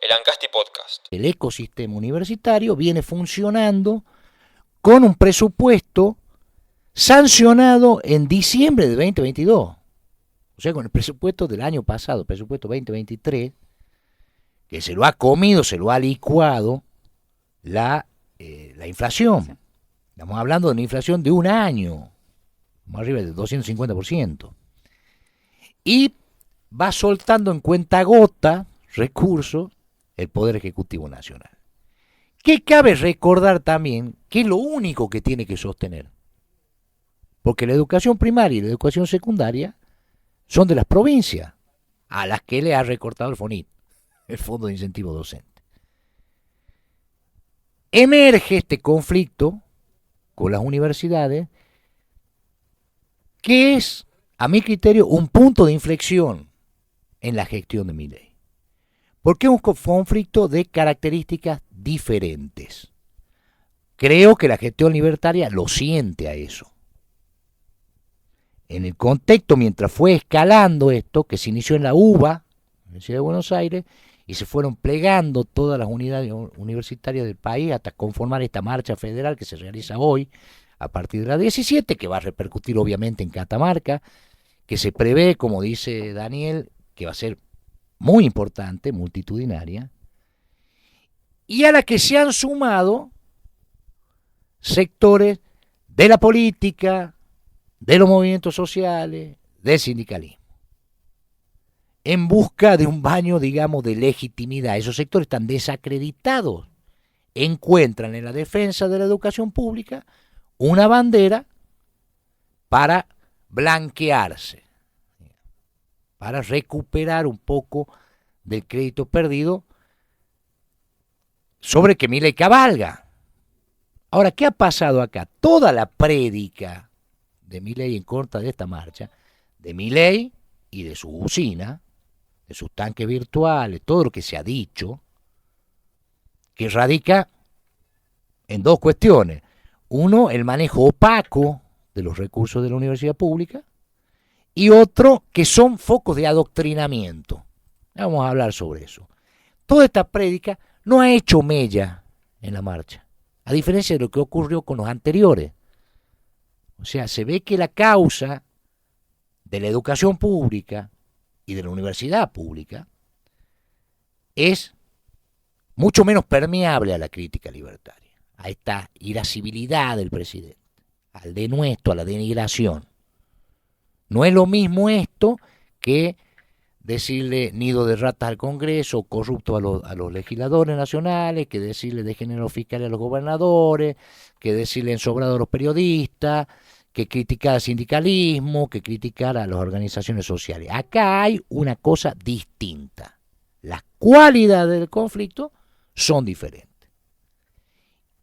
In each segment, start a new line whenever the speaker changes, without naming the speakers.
El Ancasti Podcast.
El ecosistema universitario viene funcionando con un presupuesto sancionado en diciembre de 2022. O sea, con el presupuesto del año pasado, presupuesto 2023, que se lo ha comido, se lo ha licuado la inflación. Sí. Estamos hablando de una inflación de un año, más arriba del 250%. Y va soltando en cuentagota recursos el Poder Ejecutivo Nacional. ¿Qué cabe recordar también? Que es lo único que tiene que sostener. Porque la educación primaria y la educación secundaria son de las provincias, a las que le ha recortado el FONIT, el Fondo de Incentivo Docente. Emerge este conflicto con las universidades, que es, a mi criterio, un punto de inflexión en la gestión de Milei. Porque es un conflicto de características diferentes. Creo que la gestión libertaria lo siente a eso. En el contexto, mientras fue escalando esto, que se inició en la UBA, Universidad de Buenos Aires, y se fueron plegando todas las unidades universitarias del país hasta conformar esta marcha federal que se realiza hoy, a partir de la 17, que va a repercutir obviamente en Catamarca, que se prevé, como dice Daniel, que va a ser muy importante, multitudinaria, y a la que se han sumado sectores de la política, de los movimientos sociales, del sindicalismo, en busca de un baño, digamos, de legitimidad. Esos sectores están desacreditados, encuentran en la defensa de la educación pública una bandera para blanquearse, para recuperar un poco del crédito perdido sobre que Milei cabalga. Ahora, ¿qué ha pasado acá? Toda la prédica de Milei en contra de esta marcha, de Milei y de su usina, de sus tanques virtuales, todo lo que se ha dicho, que radica en dos cuestiones. Uno, el manejo opaco de los recursos de la universidad pública, y otro, que son focos de adoctrinamiento. Vamos a hablar sobre eso. Toda esta prédica no ha hecho mella en la marcha, a diferencia de lo que ocurrió con los anteriores. O sea, se ve que la causa de la educación pública y de la universidad pública es mucho menos permeable a la crítica libertaria, a esta irascibilidad del presidente, al denuesto, a la denigración. No es lo mismo esto que decirle nido de ratas al Congreso, corrupto a los legisladores nacionales, que decirle de género fiscal a los gobernadores, que decirle ensobrado a los periodistas, que criticar al sindicalismo, que criticar a las organizaciones sociales. Acá hay una cosa distinta. Las cualidades del conflicto son diferentes.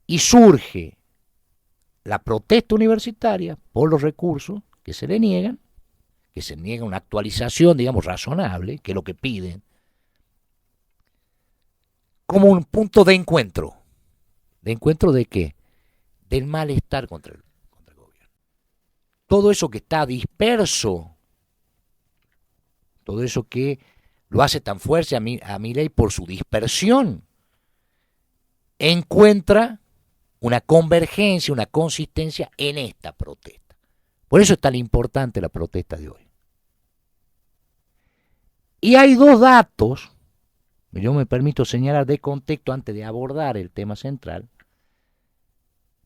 Y surge la protesta universitaria por los recursos que se le niegan, que se niega una actualización, digamos, razonable, que es lo que piden, como un punto de encuentro. ¿De encuentro de qué? Del malestar contra el gobierno. Todo eso que está disperso, todo eso que lo hace tan fuerte a Milei por su dispersión, encuentra una convergencia, una consistencia en esta protesta. Por eso es tan importante la protesta de hoy. Y hay dos datos, yo me permito señalar de contexto antes de abordar el tema central,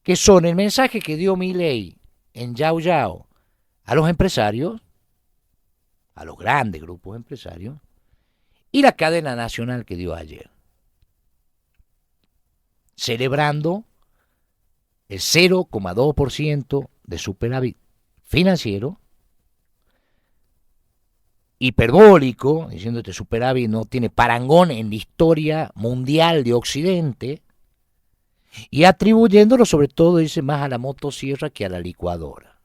que son el mensaje que dio Milei en Yao Yao a los empresarios, a los grandes grupos empresarios, y la cadena nacional que dio ayer, celebrando el 0,2% de superávit financiero, hiperbólico, diciendo que este superávit no tiene parangón en la historia mundial de Occidente, y atribuyéndolo sobre todo, dice, más a la motosierra que a la licuadora.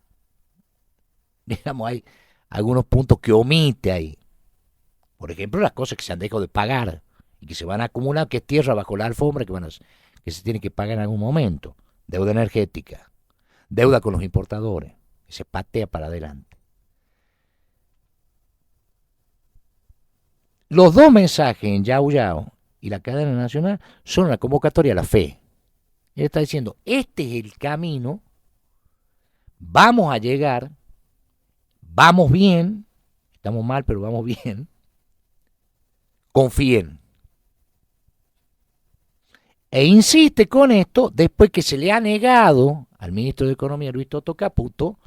Digamos, hay algunos puntos que omite ahí. Por ejemplo, las cosas que se han dejado de pagar y que se van a acumular, que es tierra bajo la alfombra, que se tiene que pagar en algún momento. Deuda energética, deuda con los importadores, que se patea para adelante. Los dos mensajes en Yao Yao y la cadena nacional son una convocatoria a la fe. Él está diciendo, este es el camino, vamos a llegar, vamos bien, estamos mal, pero vamos bien, confíen. E insiste con esto después que se le ha negado al ministro de Economía, Luis Toto Caputo,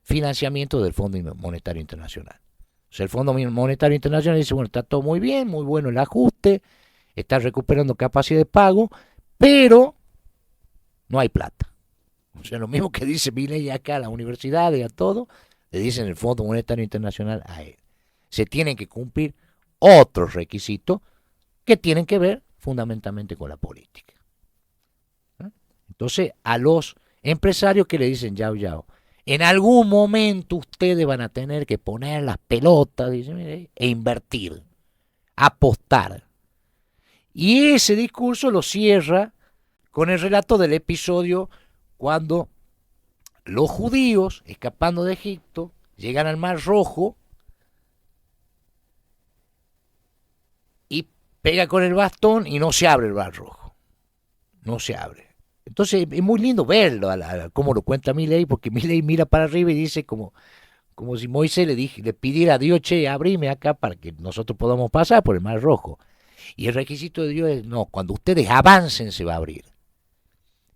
financiamiento del Fondo Monetario Internacional. O sea, el Fondo Monetario Internacional dice, bueno, está todo muy bien, muy bueno el ajuste, está recuperando capacidad de pago, pero no hay plata. O sea, lo mismo que dice Milei acá a las universidades y a todo, le dicen el Fondo Monetario Internacional a él. Se tienen que cumplir otros requisitos que tienen que ver fundamentalmente con la política. Entonces, a los empresarios que le dicen, yao, en algún momento ustedes van a tener que poner las pelotas, dice, mire, e invertir, apostar. Y ese discurso lo cierra con el relato del episodio cuando los judíos, escapando de Egipto, llegan al Mar Rojo y pega con el bastón y no se abre el Mar Rojo. No se abre. Entonces es muy lindo verlo, cómo lo cuenta Milei, porque Milei mira para arriba y dice como si Moisés le pidiera a Dios, che, abrime acá para que nosotros podamos pasar por el Mar Rojo. Y el requisito de Dios es, no, cuando ustedes avancen se va a abrir.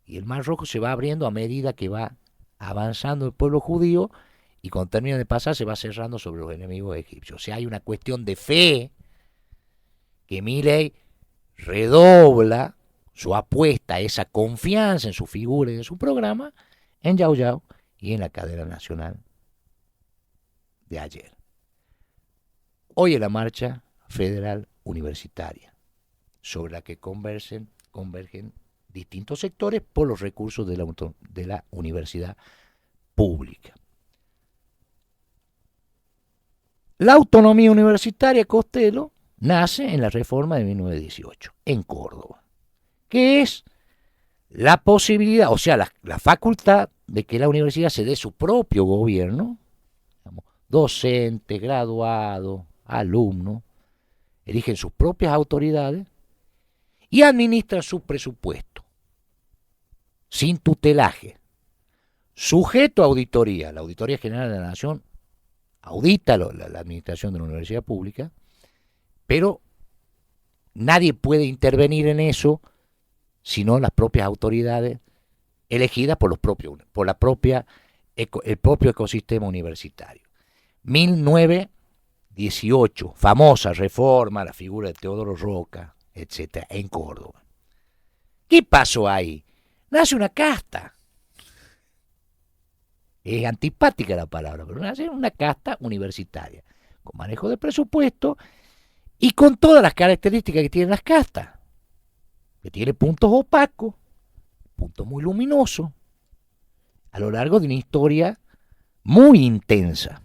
Y el Mar Rojo se va abriendo a medida que va avanzando el pueblo judío y cuando termina de pasar se va cerrando sobre los enemigos egipcios. O sea, hay una cuestión de fe que Milei redobla su apuesta, esa confianza en su figura y en su programa, en Yao y en la cadena nacional de ayer. Hoy en la marcha federal universitaria, sobre la que convergen distintos sectores por los recursos de la universidad pública. La autonomía universitaria, Costello, nace en la reforma de 1918, en Córdoba, que es la posibilidad, o sea, la facultad de que la universidad se dé su propio gobierno, digamos, docentes, graduados, alumnos, eligen sus propias autoridades y administran su presupuesto, sin tutelaje, sujeto a auditoría. La Auditoría General de la Nación audita la administración de la universidad pública, pero nadie puede intervenir en eso sino las propias autoridades elegidas por el propio ecosistema universitario. 1918, famosa reforma, la figura de Teodoro Roca, etcétera, en Córdoba. ¿Qué pasó ahí? Nace una casta. Es antipática la palabra, pero nace una casta universitaria, con manejo de presupuesto y con todas las características que tienen las castas, que tiene puntos opacos, puntos muy luminosos, a lo largo de una historia muy intensa.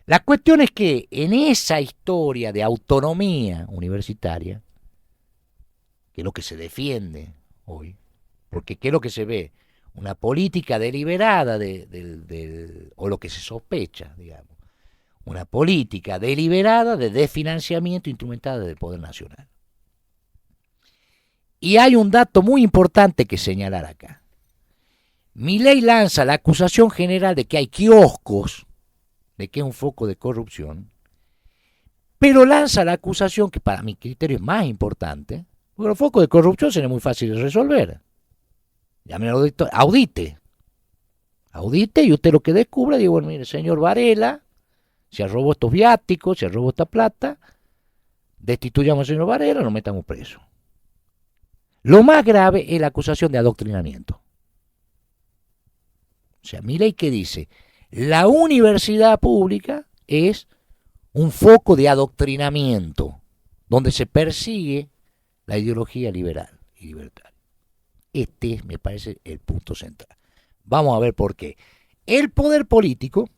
La cuestión es que en esa historia de autonomía universitaria, que es lo que se defiende hoy, porque ¿qué es lo que se ve? Una política deliberada o lo que se sospecha, digamos, una política deliberada de desfinanciamiento instrumental del poder nacional. Y hay un dato muy importante que señalar acá. Milei lanza la acusación general de que hay kioscos, de que es un foco de corrupción, pero lanza la acusación que para mi criterio es más importante, porque los focos de corrupción sería muy fácil de resolver. Llame al auditor, audite y usted lo que descubra, digo, bueno, mire, señor Varela, se robó estos viáticos, se robó esta plata, destituyamos al señor Varela, lo metamos preso. Lo más grave es la acusación de adoctrinamiento. O sea, Milei que dice, la universidad pública es un foco de adoctrinamiento, donde se persigue la ideología liberal y libertaria. Este es, me parece, el punto central. Vamos a ver por qué. El poder político,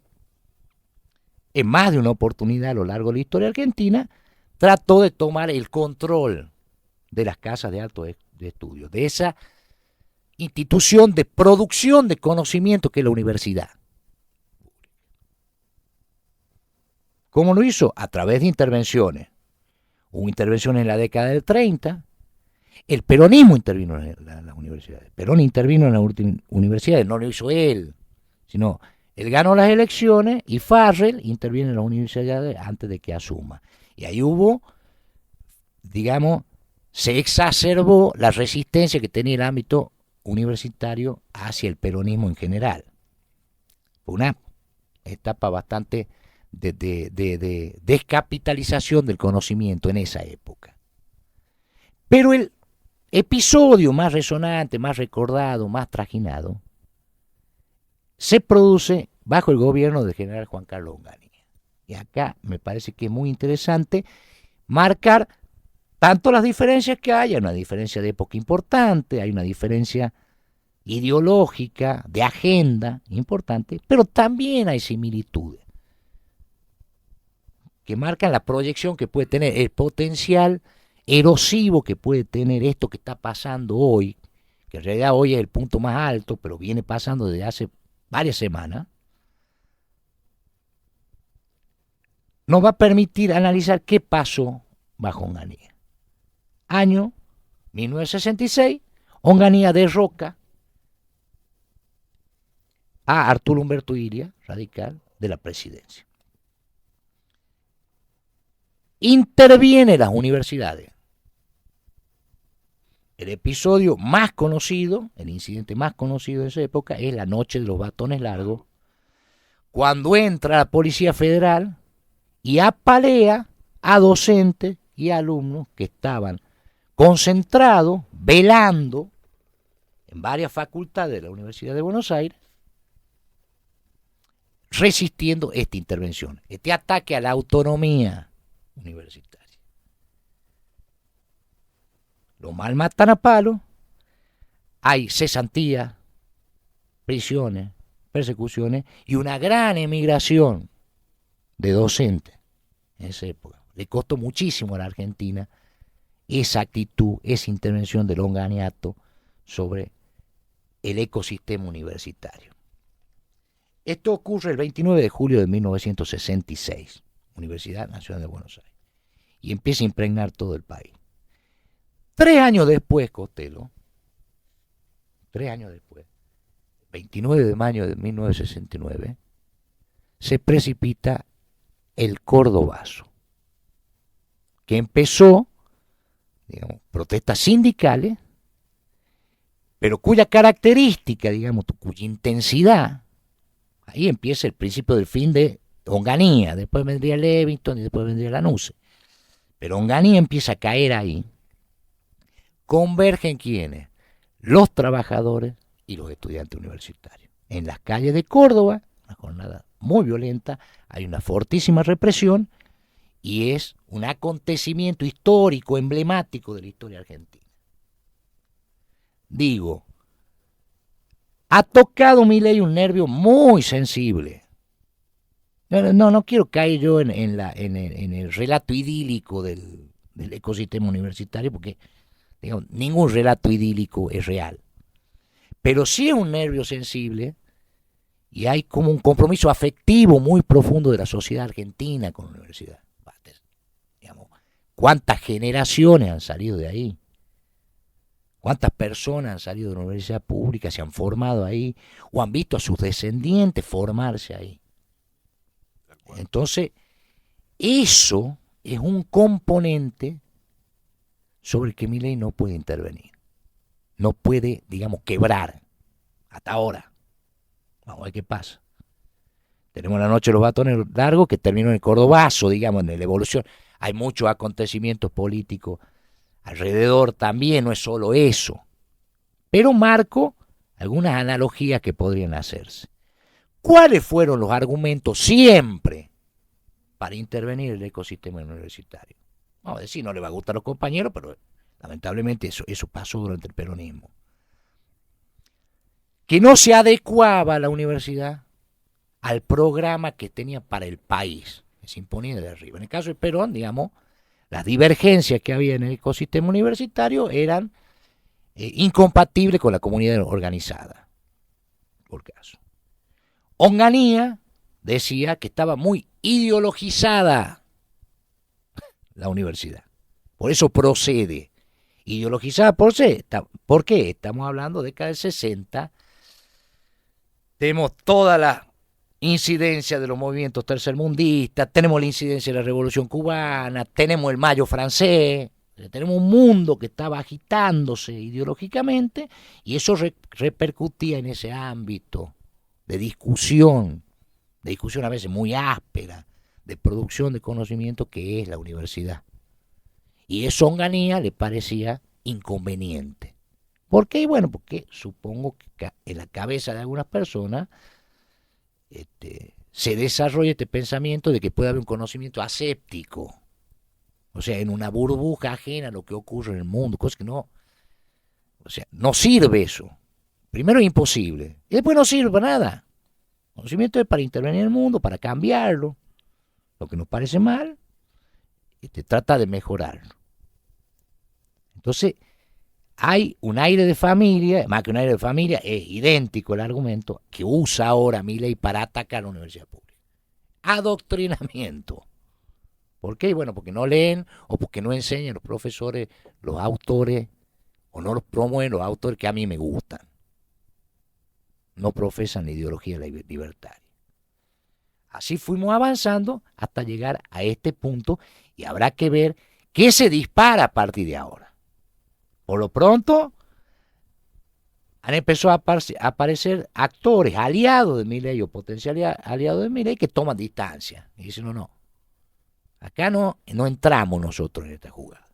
en más de una oportunidad a lo largo de la historia argentina, trató de tomar el control de las casas de alto estudio, de esa institución de producción de conocimiento que es la universidad. ¿Cómo lo hizo? A través de intervenciones Hubo intervención en la década del 30. El peronismo intervino en las universidades. Perón intervino en las universidades, no lo hizo él, sino él ganó las elecciones y Farrell interviene en las universidades antes de que asuma. Y ahí hubo, digamos, se exacerbó la resistencia que tenía el ámbito universitario hacia el peronismo en general. Fue una etapa bastante de descapitalización del conocimiento en esa época. Pero el episodio más resonante, más recordado, más trajinado, se produce bajo el gobierno del general Juan Carlos Onganía. Y acá me parece que es muy interesante marcar tanto las diferencias que hay una diferencia de época importante, hay una diferencia ideológica, de agenda importante, pero también hay similitudes que marcan la proyección que puede tener, el potencial erosivo que puede tener esto que está pasando hoy, que en realidad hoy es el punto más alto, pero viene pasando desde hace varias semanas, nos va a permitir analizar qué pasó bajo Onganía. Año 1966, Onganía derroca a Arturo Humberto Iria, radical, de la presidencia. Interviene las universidades. El episodio más conocido, el incidente más conocido de esa época, es la noche de los batones largos, cuando entra la Policía Federal y apalea a docentes y alumnos que estaban concentrados, velando en varias facultades de la Universidad de Buenos Aires, resistiendo esta intervención, este ataque a la autonomía universitaria. Lo malmatan a palo, hay cesantías, prisiones, persecuciones y una gran emigración de docentes en esa época. Le costó muchísimo a la Argentina esa actitud, esa intervención del onganiato sobre el ecosistema universitario. Esto ocurre el 29 de julio de 1966, Universidad Nacional de Buenos Aires, y empieza a impregnar todo el país. 3 años después, Costello, 3 años después, 29 de mayo de 1969, se precipita el Cordobazo, que empezó, digamos, protestas sindicales, pero cuya característica, digamos, cuya intensidad, ahí empieza el principio del fin de Onganía, después vendría Levington y después vendría Lanuse. Pero Onganía empieza a caer ahí. Convergen ¿quiénes? Los trabajadores y los estudiantes universitarios. En las calles de Córdoba, una jornada muy violenta, hay una fortísima represión y es un acontecimiento histórico, emblemático de la historia argentina. Digo, ha tocado Milei un nervio muy sensible. No quiero caer yo en el relato idílico del ecosistema universitario, porque digamos, ningún relato idílico es real. Pero sí es un nervio sensible y hay como un compromiso afectivo muy profundo de la sociedad argentina con la universidad. Digamos, ¿cuántas generaciones han salido de ahí? ¿Cuántas personas han salido de la universidad pública, se han formado ahí o han visto a sus descendientes formarse ahí? Entonces, eso es un componente sobre el que Milei no puede intervenir. No puede, digamos, quebrar. Hasta ahora. Vamos a ver qué pasa. Tenemos la noche de los batones largos que terminó en el Cordobazo, digamos, en la evolución. Hay muchos acontecimientos políticos alrededor también, no es solo eso. Pero marco algunas analogías que podrían hacerse. ¿Cuáles fueron los argumentos siempre para intervenir en el ecosistema universitario? Vamos a decir, no le va a gustar a los compañeros, pero lamentablemente eso pasó durante el peronismo. Que no se adecuaba la universidad al programa que tenía para el país, que se imponía de arriba. En el caso de Perón, digamos, las divergencias que había en el ecosistema universitario eran incompatibles con la comunidad organizada, por caso. Onganía decía que estaba muy ideologizada la universidad. Por eso procede. Ideologizada ¿por qué? Estamos hablando de década del 60. Tenemos toda la incidencia de los movimientos tercermundistas, tenemos la incidencia de la Revolución Cubana, tenemos el Mayo francés, tenemos un mundo que estaba agitándose ideológicamente y eso repercutía en ese ámbito de discusión a veces muy áspera, de producción de conocimiento que es la universidad. Y eso a Onganía le parecía inconveniente. ¿Por qué? Bueno, porque supongo que en la cabeza de algunas personas se desarrolla este pensamiento de que puede haber un conocimiento aséptico, o sea, en una burbuja ajena a lo que ocurre en el mundo, cosa que no, o sea, no sirve eso. Primero es imposible, y después no sirve para nada. El conocimiento es para intervenir en el mundo, para cambiarlo, lo que nos parece mal, trata de mejorarlo. Entonces, hay un aire de familia, más que un aire de familia, es idéntico el argumento que usa ahora Milei para atacar a la universidad pública. Adoctrinamiento. ¿Por qué? Bueno, porque no leen o porque no enseñan los profesores, los autores, o no los promueven los autores que a mí me gustan. No profesan la ideología libertaria. Así fuimos avanzando hasta llegar a este punto y habrá que ver qué se dispara a partir de ahora. Por lo pronto, han empezado a aparecer actores, aliados de Milei o potenciales aliados de Milei que toman distancia. Y dicen, no, acá no entramos nosotros en esta jugada.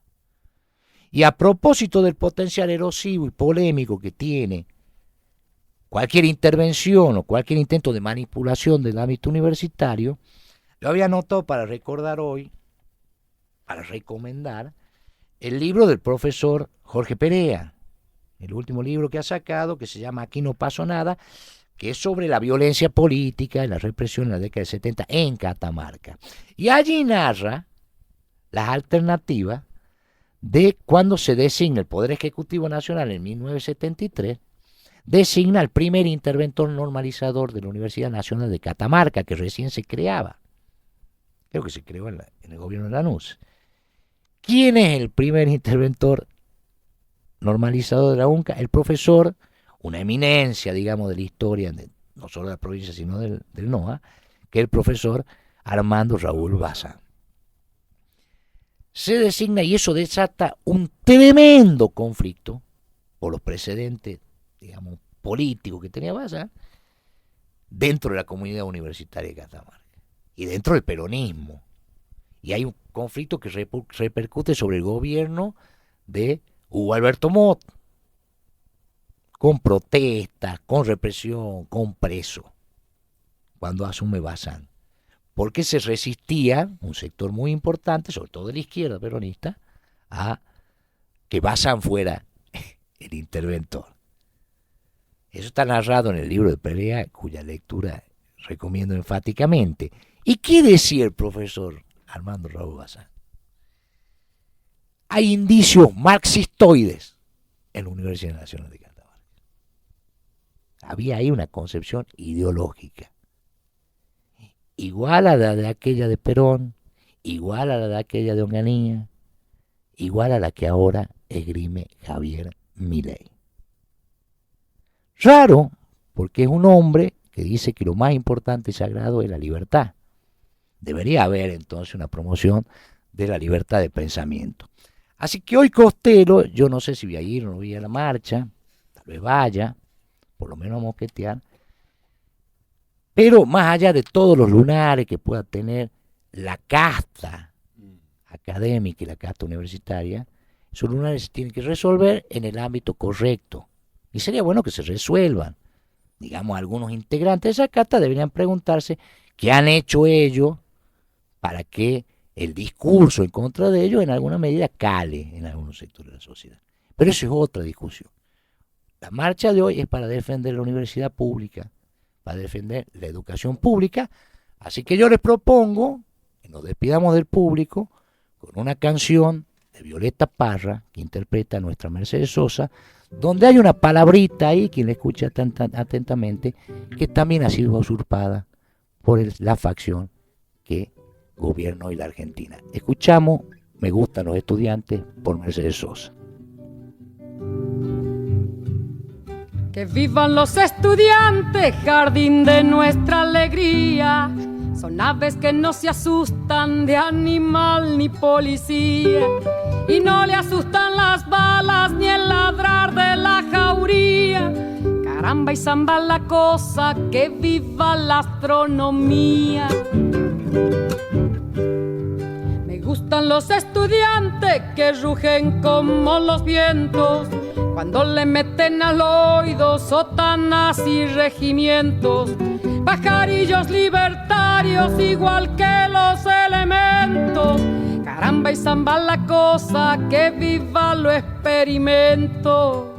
Y a propósito del potencial erosivo y polémico que tiene cualquier intervención o cualquier intento de manipulación del ámbito universitario, lo había anotado para recordar hoy, para recomendar, el libro del profesor Jorge Perea, el último libro que ha sacado, que se llama Aquí no pasó nada, que es sobre la violencia política y la represión en la década del 70 en Catamarca. Y allí narra las alternativas de cuando se designa el Poder Ejecutivo Nacional en 1973, designa al primer interventor normalizador de la Universidad Nacional de Catamarca, que recién se creaba. Creo que se creó en el gobierno de Lanús. ¿Quién es el primer interventor normalizador de la UNCA? El profesor, una eminencia, digamos, de la historia, no solo de la provincia, sino del NOA, que es el profesor Armando Raúl Bazán. Se designa y eso desata un tremendo conflicto por los precedentes, digamos, políticos que tenía Bazán dentro de la comunidad universitaria de Catamarca y dentro del peronismo. Y hay un conflicto que repercute sobre el gobierno de Hugo Alberto Mott, con protestas, con represión, con preso, cuando asume Bazán. Porque se resistía un sector muy importante, sobre todo de la izquierda peronista, a que Bazán fuera el interventor. Eso está narrado en el libro de Perea, cuya lectura recomiendo enfáticamente. ¿Y qué decía el profesor Armando Raúl Bazán? Hay indicios marxistoides en la Universidad Nacional de Catamarca. Había ahí una concepción ideológica, igual a la de aquella de Perón, igual a la de aquella de Onganía, igual a la que ahora esgrime Javier Milei. Raro, porque es un hombre que dice que lo más importante y sagrado es la libertad. Debería haber entonces una promoción de la libertad de pensamiento. Así que hoy Costello, yo no sé si voy a ir o no voy a ir a la marcha, tal vez vaya, por lo menos a mosquetear, pero más allá de todos los lunares que pueda tener la casta académica y la casta universitaria, esos lunares se tienen que resolver en el ámbito correcto. Y sería bueno que se resuelvan. Digamos, algunos integrantes de esa casta deberían preguntarse qué han hecho ellos para que el discurso en contra de ellos en alguna medida cale en algunos sectores de la sociedad. Pero eso es otra discusión. La marcha de hoy es para defender la universidad pública, para defender la educación pública. Así que yo les propongo que nos despidamos del público con una canción de Violeta Parra, que interpreta a nuestra Mercedes Sosa, donde hay una palabrita ahí, quien la escucha atentamente, que también ha sido usurpada por la facción que gobierna hoy la Argentina. Escuchamos Me gustan los estudiantes, por Mercedes Sosa.
Que vivan los estudiantes, jardín de nuestra alegría. Son aves que no se asustan de animal ni policía. Y no le asustan las balas ni el ladrar de la jauría. Caramba y zamba la cosa, que viva la astronomía. Me gustan los estudiantes que rugen como los vientos cuando le meten al oído sotanas y regimientos. Pajarillos libertarios igual que los elementos. Caramba y zamba la cosa, que viva lo experimento.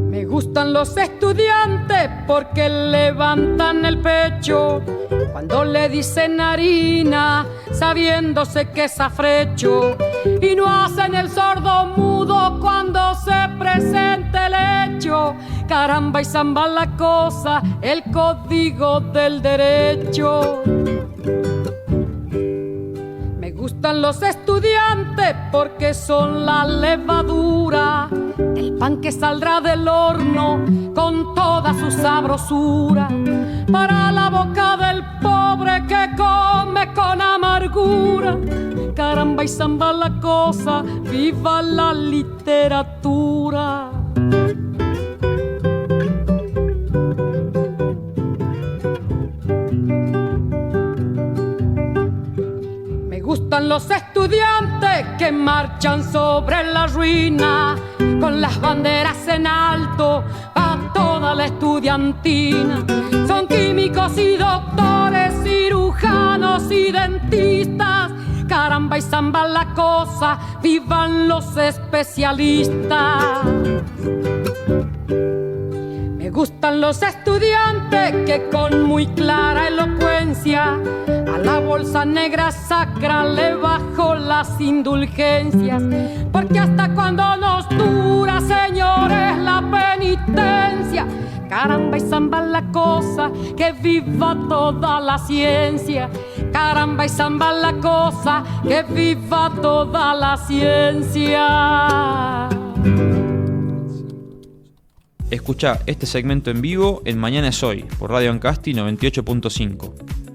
Me gustan los estudiantes porque levantan el pecho cuando le dicen harina, sabiéndose que es afrecho, y no hacen el sordo mudo cuando se presente el hecho. Caramba y zamba la cosa, el código del derecho. Me gustan los estudiantes porque son la levadura del pan que saldrá del horno con toda su sabrosura para la boca del pobre que come con amargura. Caramba y zamba la cosa, viva la literatura. Me gustan los estudiantes que marchan sobre la ruina con las banderas en alto a toda la estudiantina. Son químicos y doctores, cirujanos y dentistas. Caramba y zamba la cosa, vivan los especialistas. Me gustan los estudiantes que con muy clara elocuencia a la bolsa negra sacra le bajo las indulgencias. Porque hasta cuando nos dura, señores, la penitencia. Caramba y zamba la cosa, que viva toda la ciencia. Caramba y zamba la cosa, que viva toda la ciencia.
Escucha este segmento en vivo en Mañana es Hoy por Radio Ancasti 98.5.